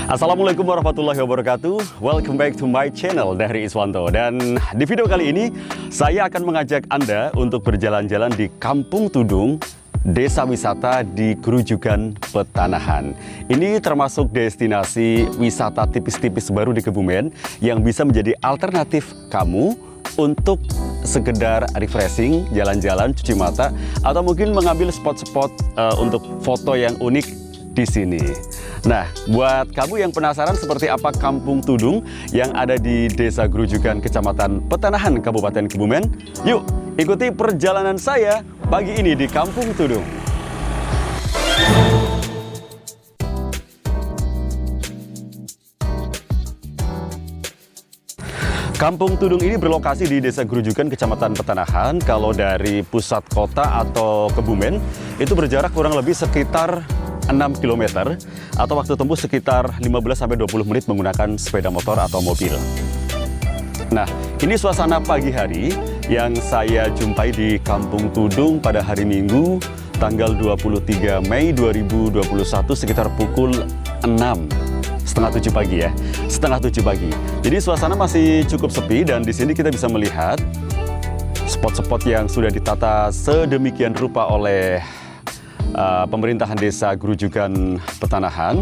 Assalamualaikum warahmatullahi wabarakatuh. Welcome back to my channel dari Iswanto. Dan di video kali ini saya akan mengajak Anda untuk berjalan-jalan di Kampung Tudung, desa wisata di Grujugan Petanahan. Ini termasuk destinasi wisata tipis-tipis baru di Kebumen yang bisa menjadi alternatif kamu untuk sekedar refreshing, jalan-jalan, cuci mata, atau mungkin mengambil spot-spot untuk foto yang unik di sini. Nah, buat kamu yang penasaran seperti apa Kampung Tudung yang ada di Desa Grujugan, Kecamatan Petanahan, Kabupaten Kebumen, yuk ikuti perjalanan saya pagi ini di Kampung Tudung. Kampung Tudung ini berlokasi di Desa Grujugan, Kecamatan Petanahan. Kalau dari pusat kota atau Kebumen, itu berjarak kurang lebih sekitar 6 km atau waktu tempuh sekitar 15-20 menit menggunakan sepeda motor atau mobil. Nah, ini suasana pagi hari yang saya jumpai di Kampung Tudung pada hari Minggu tanggal 23 Mei 2021 sekitar pukul 6.30 pagi ya. 6:30 pagi. Jadi suasana masih cukup sepi dan di sini kita bisa melihat spot-spot yang sudah ditata sedemikian rupa oleh pemerintahan Desa Grujugan Petanahan.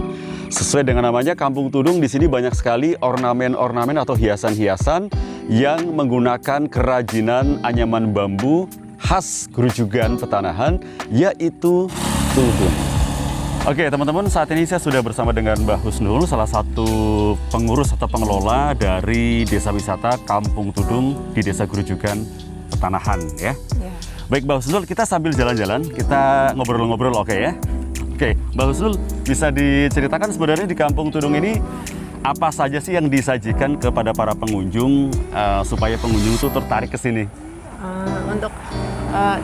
Sesuai dengan namanya Kampung Tudung, di sini banyak sekali ornamen-ornamen atau hiasan-hiasan yang menggunakan kerajinan anyaman bambu khas Grujugan Petanahan, yaitu tudung. Oke teman-teman, saat ini saya sudah bersama dengan Mbah Husnul, salah satu pengurus atau pengelola dari desa wisata Kampung Tudung di Desa Grujugan Petanahan ya. Baik Mbak Husnul, kita sambil jalan-jalan, kita ngobrol-ngobrol, oke ya? Oke, Mbak Husnul, bisa diceritakan sebenarnya di Kampung Tudung ini apa saja sih yang disajikan kepada para pengunjung supaya pengunjung itu tertarik ke sini? Untuk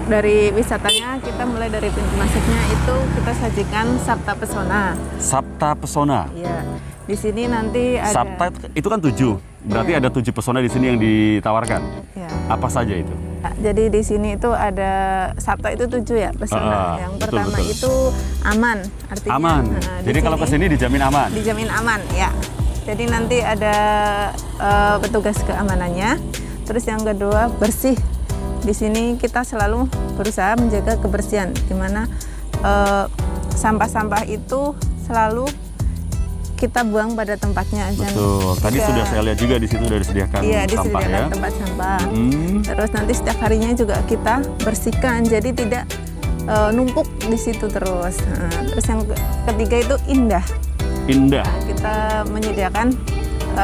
dari wisatanya, kita mulai dari pintu masuknya itu kita sajikan Sabta Pesona. Sabta Pesona? Iya, di sini nanti ada... Sabta itu kan 7, berarti ada 7 pesona di sini yang ditawarkan? Iya. Apa saja itu? Jadi di sini itu ada Sabta itu 7 ya pesona. Yang pertama betul. Itu aman, artinya aman. Jadi kalau ke sini dijamin aman. Dijamin aman, ya. Jadi nanti ada petugas keamanannya. Terus yang kedua bersih. Di sini kita selalu berusaha menjaga kebersihan, di mana sampah-sampah itu selalu kita buang pada tempatnya aja. Betul. Tadi sudah saya lihat juga di situ sudah disediakan iya, sampah disediakan ya. Tempat sampah. Terus nanti setiap harinya juga kita bersihkan, jadi tidak numpuk di situ terus. Terus yang ketiga itu indah. Indah. Nah, kita menyediakan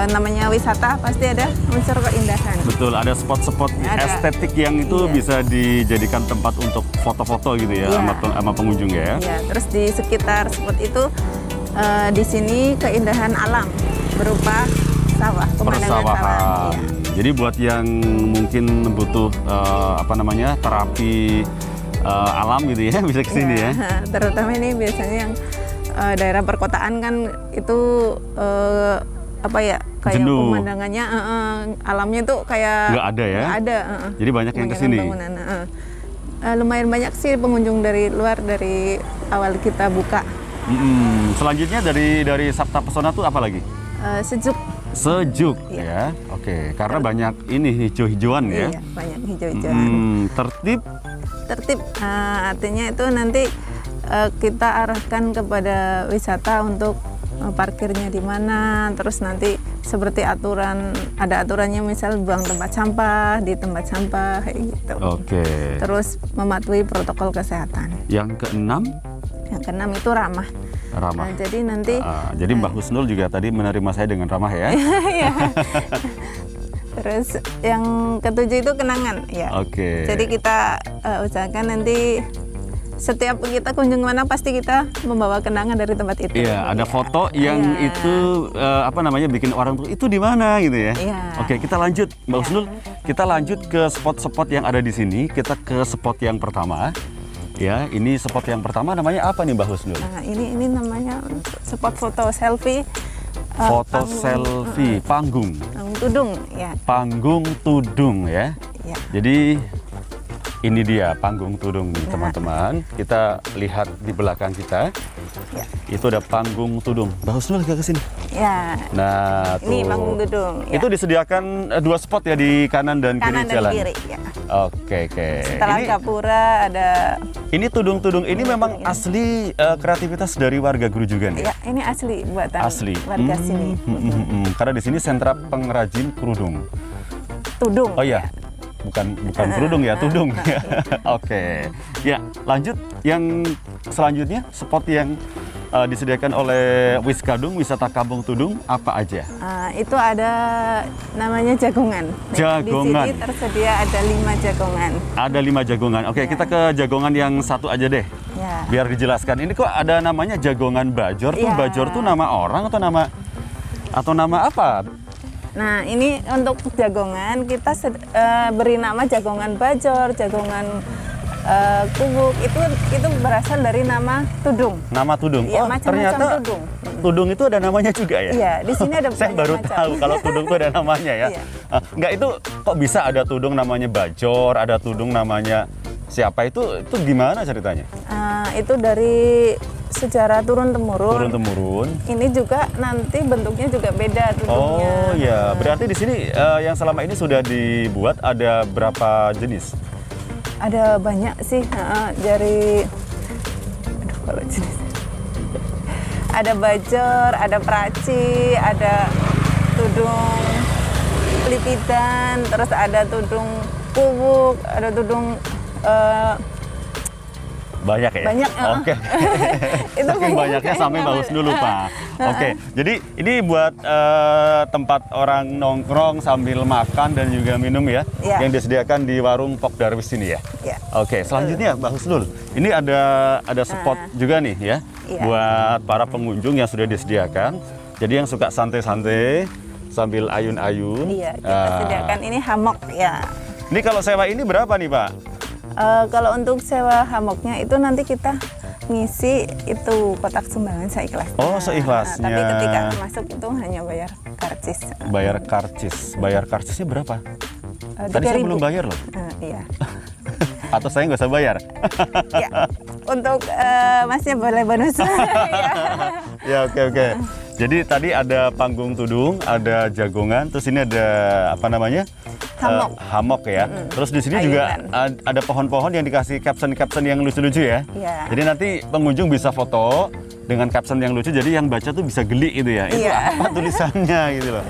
namanya wisata pasti ada unsur keindahan. Betul, ada spot-spot estetik yang itu bisa dijadikan tempat untuk foto-foto gitu ya, sama pengunjung ya. Iya, terus di sekitar spot itu di sini keindahan alam berupa sawah, pemandangan sawah. Ya. Jadi buat yang mungkin butuh terapi alam gitu ya, bisa ke sini ya. Terutama ini biasanya yang daerah perkotaan kan itu kayak jenuh. Pemandangannya alamnya tuh kayak nggak ada ya. Nggak ada. Jadi banyak yang ke sini. Lumayan banyak sih pengunjung dari luar dari awal kita buka. Selanjutnya dari Sabta Pesona tuh apa lagi? Sejuk. Sejuk ya. Oke, karena banyak ini hijau-hijauan ya. Iya, banyak hijau-hijauan. Tertib. Tertib artinya itu nanti kita arahkan kepada wisata untuk parkirnya di mana, terus nanti seperti ada aturannya, misal buang tempat sampah di tempat sampah kayak gitu. Oke. Terus mematuhi protokol kesehatan. Yang keenam? Yang keenam itu ramah. Ramah. Nah, jadi nanti jadi Mbak Husnul juga tadi menerima saya dengan ramah ya. Iya. Terus yang ketujuh itu kenangan ya. Oke. Jadi kita usahakan nanti setiap kita kunjung mana pasti kita membawa kenangan dari tempat itu. Iya, ada foto yang itu bikin orang tuh itu di mana gitu ya. Iya. Oke, kita lanjut Mbak Husnul. Kita lanjut ke spot-spot yang ada di sini. Kita ke spot yang pertama. Ya, ini spot yang pertama namanya apa nih Mbak Husnul? Nah, ini namanya spot foto selfie. Foto selfie panggung. Panggung Tudung ya. Panggung Tudung ya. Ya. Jadi ini dia Panggung Tudung nih teman-teman. Kita lihat di belakang kita. Ya. Itu ada panggung tudung. Mbak Husnul ke sini. Ya. Nah, tuh. Ini panggung tudung. Ya. Itu disediakan 2 spot ya di kanan dan Kanan kiri dan jalan. kiri. Ya. Oke. Setelah gapura ada. Ini tudung-tudung ini memang asli kreativitas dari warga Grujugan ya? Ya, ini asli buatan warga sini. Karena di sini sentra pengrajin kerudung. Tudung. Oh iya, bukan kerudung ya, tudung. Oke, ya lanjut. Yang selanjutnya spot yang disediakan oleh Wiskadung, wisata Kampung Tudung, apa aja? Itu ada namanya jagongan. Jagongan. Di sini tersedia ada 5 jagongan. Ada 5 jagongan. Oke, kita ke jagongan yang satu aja deh. Ya. Biar dijelaskan. Ini kok ada namanya jagongan Bajor tuh? Ya. Bajor tuh nama orang atau nama apa? Nah, ini untuk jagongan kita beri nama jagongan Bajor, jagongan kubuk. Itu berasal dari nama tudung. Nama tudung. Ya, Oh, macam-macam ternyata tudung. tudung itu ada namanya juga ya? Iya, di sini ada Saya banyak baru macam. tahu kalau tudung itu ada namanya ya. Iya. Enggak, itu kok bisa ada tudung namanya Bajor, ada tudung namanya siapa itu gimana ceritanya? Itu dari sejarah turun-temurun. Turun-temurun. Ini juga nanti bentuknya juga beda tudungnya. Oh ya, berarti di sini yang selama ini sudah dibuat ada berapa jenis? Ada banyak sih, dari kalau jenis. Ada bajor, ada peraci, ada tudung lipitan, terus ada tudung kubuk, ada tudung banyak ya? Banyak, Oke. Itu Saking banyak banyaknya sampai namanya. bagus dulu, Pak. Oke. Jadi ini buat tempat orang nongkrong sambil makan dan juga minum ya, Ya. yang disediakan di warung Pok Darwis ini ya. Ya. Oke, selanjutnya Mbak Husnul. Ini ada spot juga nih ya, Iya. buat para pengunjung yang sudah disediakan. Jadi yang suka santai-santai sambil ayun-ayun. Iya, kita sediakan ini hammock ya. Ini kalau sewa ini berapa nih, Pak? Kalau untuk sewa hammocknya itu nanti kita ngisi itu kotak sumbangan seikhlasnya. Oh, seikhlasnya. Tapi ketika masuk itu hanya bayar karcis. Bayar karcis. Bayar karcisnya berapa? Tadi saya 3.000. belum bayar loh. Iya. Atau saya nggak usah bayar? Ya. Untuk masnya boleh bonus. Ya. Ya, oke. Jadi tadi ada panggung tudung, ada jagongan, terus ini ada apa namanya? Hammock. Hammock ya. Terus di sini juga Ayunan. ada pohon-pohon yang dikasih caption-caption yang lucu-lucu ya. Iya. Jadi nanti pengunjung bisa foto dengan caption yang lucu, jadi yang baca tuh bisa geli gitu ya. Itu Iya. apa tulisannya gitu loh.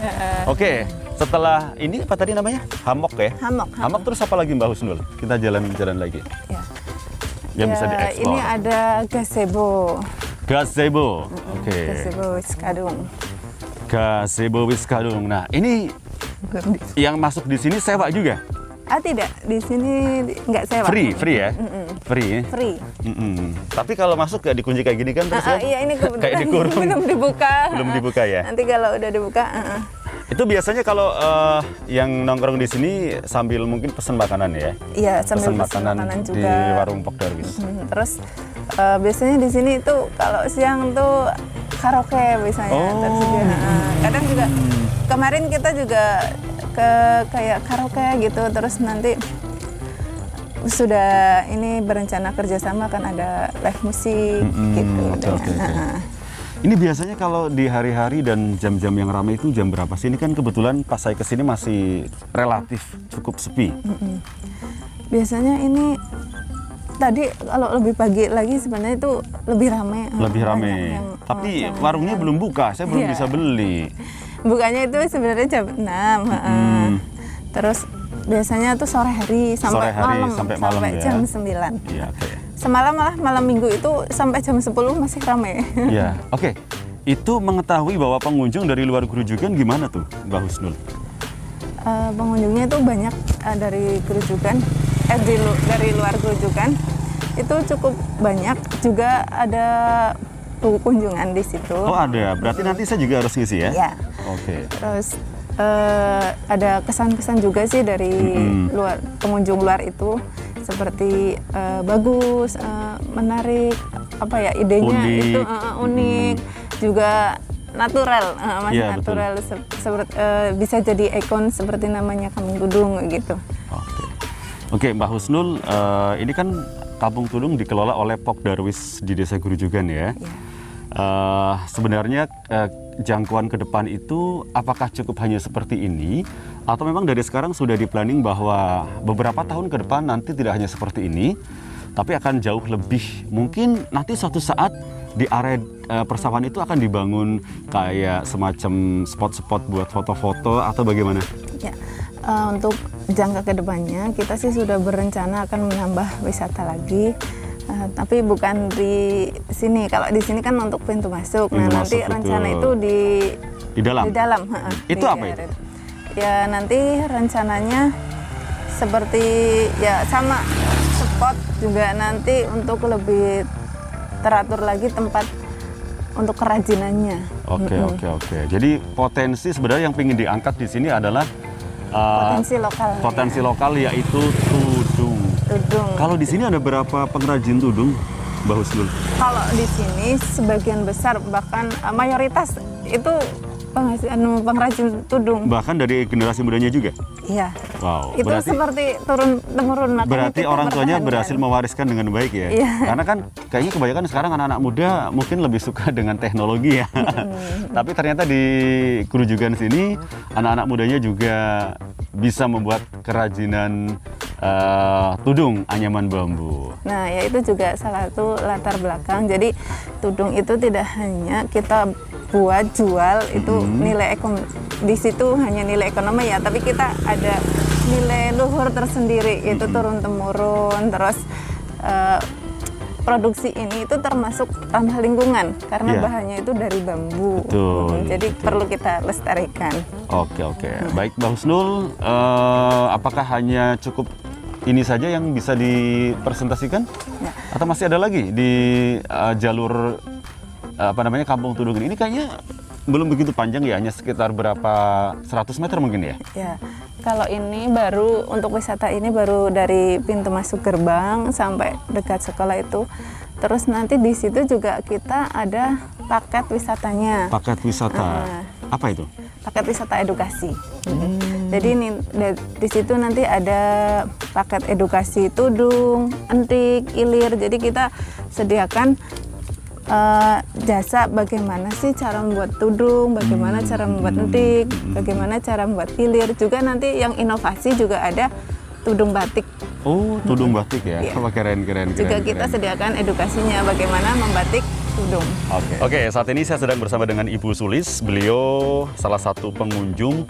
Oke, setelah ini apa tadi namanya? Hammock ya? Hammock. Hammock terus apa lagi Mbak Husnul? Kita jalan-jalan lagi. Ya. Yang bisa Ya, dieksplor. ini ada gazebo. Gazebo. Oke. Gazebo Wiskadung. Gazebo Wiskadung. Nah, ini yang masuk di sini sewa juga? Tidak, di sini nggak sewa. Free ya? Free. Free. Tapi kalau masuk nggak dikunci kayak gini kan terus ya? Iya, ini Kayak kebetulan dikurung. belum dibuka. Belum dibuka ya? Nanti kalau udah dibuka, Itu biasanya kalau yang nongkrong di sini sambil mungkin pesen makanan ya? iya sambil Pesen pesen makanan di juga. warung Pok Darwis. Terus biasanya di sini itu kalau siang tuh karaoke biasanya Oh. tersedia. Kadang juga kemarin kita juga ke kayak karaoke gitu, terus nanti sudah ini berencana kerjasama kan ada live musik gitu. Oke. Ini biasanya kalau di hari-hari dan jam-jam yang ramai itu jam berapa sih? Ini kan kebetulan pas saya kesini masih relatif cukup sepi. Biasanya ini tadi kalau lebih pagi lagi sebenarnya itu lebih ramai. Lebih Banyak ramai. yang Tapi jalan-jalan. warungnya belum buka, saya belum Iya. bisa beli. Bukanya itu sebenarnya jam 6. Terus biasanya tuh sore hari Sore sampai hari malam, sampai malam ya. jam 9. Iya, oke. Semalam malah malam minggu itu sampai jam 10 masih ramai. Iya, oke. Itu mengetahui bahwa pengunjung dari luar Grujugan gimana tuh, Mbak Husnul? Pengunjungnya itu banyak dari Grujugan, dari luar Grujugan itu cukup banyak. Juga ada buku kunjungan di situ. Oh ada, berarti nanti saya juga harus ngisi ya? Iya. Oke. Terus ada kesan-kesan juga sih dari luar pengunjung luar itu seperti bagus, menarik, apa ya idenya Unik. itu unik, juga natural, masih Iya, natural seperti bisa jadi ikon seperti namanya Kampung Tudung gitu. Oke, Mbak Husnul, ini kan Kampung Tudung dikelola oleh Pok Darwis di Desa Grujugan ya. Sebenarnya jangkauan ke depan itu apakah cukup hanya seperti ini atau memang dari sekarang sudah di-planning bahwa beberapa tahun ke depan nanti tidak hanya seperti ini tapi akan jauh lebih, mungkin nanti suatu saat di area persawahan itu akan dibangun kayak semacam spot-spot buat foto-foto atau bagaimana? Ya, untuk jangka kedepannya kita sih sudah berencana akan menambah wisata lagi. Tapi bukan di sini. Kalau di sini kan untuk pintu masuk. Pintu Nah, nanti masuk, rencana betul. itu Di dalam? Di dalam. Itu di apa itu? area. Ya nanti rencananya seperti ya sama spot juga nanti untuk lebih teratur lagi tempat untuk kerajinannya. Oke. Jadi potensi sebenarnya yang ingin diangkat di sini adalah Potensi lokal. Yaitu tudung. Kalau di sini ada berapa pengrajin tudung, Mbak Husnul? Kalau di sini sebagian besar bahkan mayoritas itu pengrajin tudung. Bahkan dari generasi mudanya juga? Iya. Wow. Itu seperti turun-temurun. Berarti orang tuanya berhasil mewariskan dengan baik ya? Iya. Karena kan kayaknya kebanyakan sekarang anak-anak muda mungkin lebih suka dengan teknologi ya. Tapi ternyata di Grujugan sini anak-anak mudanya juga bisa membuat kerajinan tudung anyaman bambu. Nah, ya itu juga salah satu latar belakang. Jadi tudung itu tidak hanya kita buat jual, itu nilai di situ hanya nilai ekonomi ya, tapi kita ada nilai luhur tersendiri, itu turun temurun. Terus produksi ini itu termasuk ramah lingkungan karena bahannya itu dari bambu. Jadi perlu kita lestarikan. Oke. Baik, Mbak Husnul, apakah hanya cukup ini saja yang bisa dipresentasikan? Ya. Atau masih ada lagi di jalur Kampung Tudung ini? Kayaknya belum begitu panjang ya, hanya sekitar berapa 100 meter mungkin ya? Ya, kalau ini baru untuk wisata ini baru dari pintu masuk gerbang sampai dekat sekolah itu. Terus nanti di situ juga kita ada paket wisatanya. Paket wisata, apa itu? Paket wisata edukasi. Jadi di situ nanti ada paket edukasi tudung, entik, ilir. Jadi kita sediakan jasa bagaimana sih cara membuat tudung, bagaimana cara membuat entik, bagaimana cara membuat ilir. Juga nanti yang inovasi juga ada tudung batik. Oh, tudung batik ya? Iya. Keren. Juga kita sediakan edukasinya bagaimana membatik tudung. Oke, saat ini saya sedang bersama dengan Ibu Sulis. Beliau salah satu pengunjung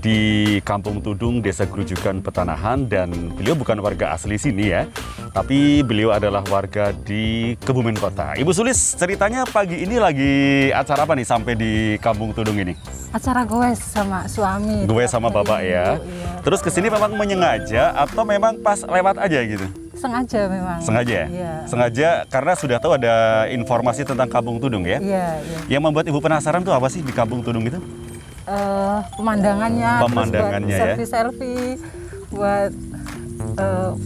di Kampung Tudung, Desa Grujugan, Petanahan, dan beliau bukan warga asli sini ya, tapi beliau adalah warga di Kebumen Kota. Ibu Sulis, ceritanya pagi ini lagi acara apa nih sampai di Kampung Tudung ini? Acara goes sama suami. Gue sama bapak ya. Iya. Terus kesini memang menyengaja atau memang pas lewat aja gitu? Sengaja memang. Sengaja? Iya. Sengaja karena sudah tahu ada informasi tentang Kampung Tudung ya? Iya. Yang membuat Ibu penasaran tuh apa sih di Kampung Tudung itu? Pemandangannya. Pemandangannya ya. Selfie, buat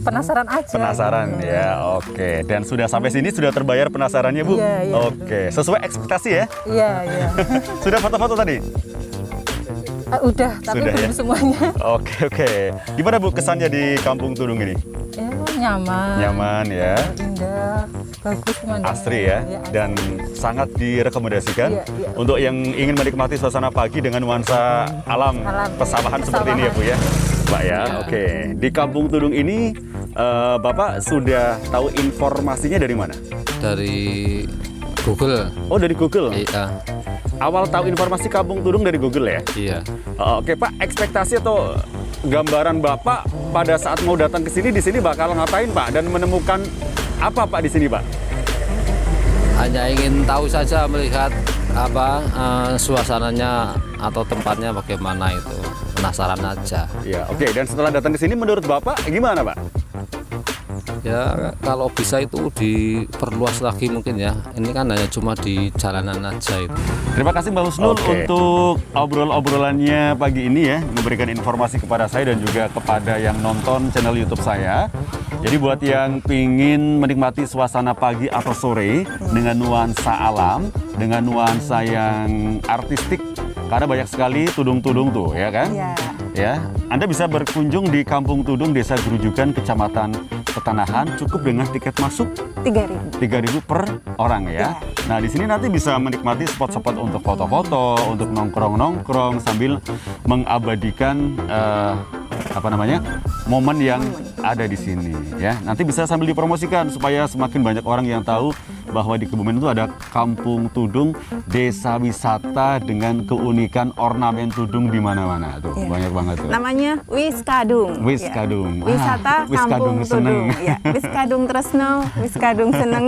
penasaran aja. Penasaran gitu. ya, oke. Dan sudah sampai sini sudah terbayar penasarannya, Bu? Iya. Oke, sesuai ekspektasi ya? Iya. Sudah foto-foto tadi? Udah, tapi Sudah, belum ya? semuanya. Oke. Gimana Bu kesannya di Kampung Tudung ini? Ya, nyaman. Nyaman ya? Indah, bagus pemandangannya. Asri ya, dan sangat direkomendasikan Iya. untuk yang ingin menikmati suasana pagi dengan nuansa alam pesawahan seperti ini ya Bu ya, Mbak ya. Oke, di Kampung Tudung ini Bapak sudah tahu informasinya dari mana? Dari Google. Oh, dari Google. Iya. Awal tahu informasi Kampung Tudung dari Google ya? Iya. Oke Pak, ekspektasi atau gambaran Bapak pada saat mau datang ke sini, di sini bakal ngapain Pak, dan menemukan apa Pak di sini Pak? Hanya ingin tahu saja, melihat suasananya atau tempatnya bagaimana itu. Penasaran aja. Ya, oke. Dan setelah datang ke sini, menurut Bapak gimana Pak? Ya kalau bisa itu diperluas lagi mungkin ya. Ini kan hanya cuma di jalanan aja itu. Terima kasih Mbak Husnul untuk obrol-obrolannya pagi ini ya, memberikan informasi kepada saya dan juga kepada yang nonton channel YouTube saya. Jadi buat yang pingin menikmati suasana pagi atau sore dengan nuansa alam, dengan nuansa yang artistik, karena banyak sekali tudung-tudung tuh, ya kan? Iya. Ya, Anda bisa berkunjung di Kampung Tudung, Desa Grujugan, Kecamatan Petanahan, cukup dengan tiket masuk 3.000. 3.000 per orang ya. Nah, di sini nanti bisa menikmati spot-spot untuk foto-foto, untuk nongkrong-nongkrong sambil mengabadikan momen yang ada di sini ya. Nanti bisa sambil dipromosikan supaya semakin banyak orang yang tahu bahwa di Kebumen itu ada Kampung Tudung, desa wisata dengan keunikan ornamen tudung di mana-mana tuh. Banyak banget tuh. Namanya Wiskadung. Wiskadung. Ya. Wisata Wiskadung Kampung seneng. Tudung. Ya. Wiskadung tresno, Wiskadung seneng.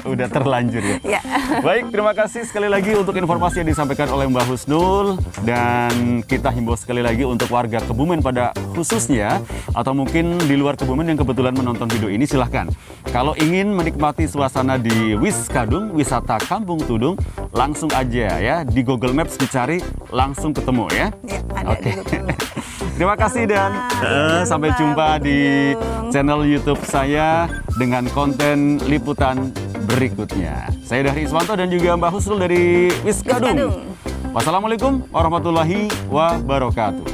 Udah terlanjur ya. Ya. Baik, terima kasih sekali lagi untuk informasi yang disampaikan oleh Mbak Husnul, dan kita himbau sekali lagi untuk warga Kebumen pada khususnya atau mungkin di luar Kebumen yang kebetulan menonton video ini, silahkan. Kalau ingin menikmati suasana di Wiskadung, wisata Kampung Tudung, langsung aja ya di Google Maps dicari, langsung ketemu ya. Ya, ada Oke. di Google Maps. Terima kasih dan sampai jumpa di channel YouTube saya dengan konten liputan berikutnya. Saya Dahri Iswanto dan juga Mbak Husnul dari Wiskadung. Wassalamualaikum warahmatullahi wabarakatuh.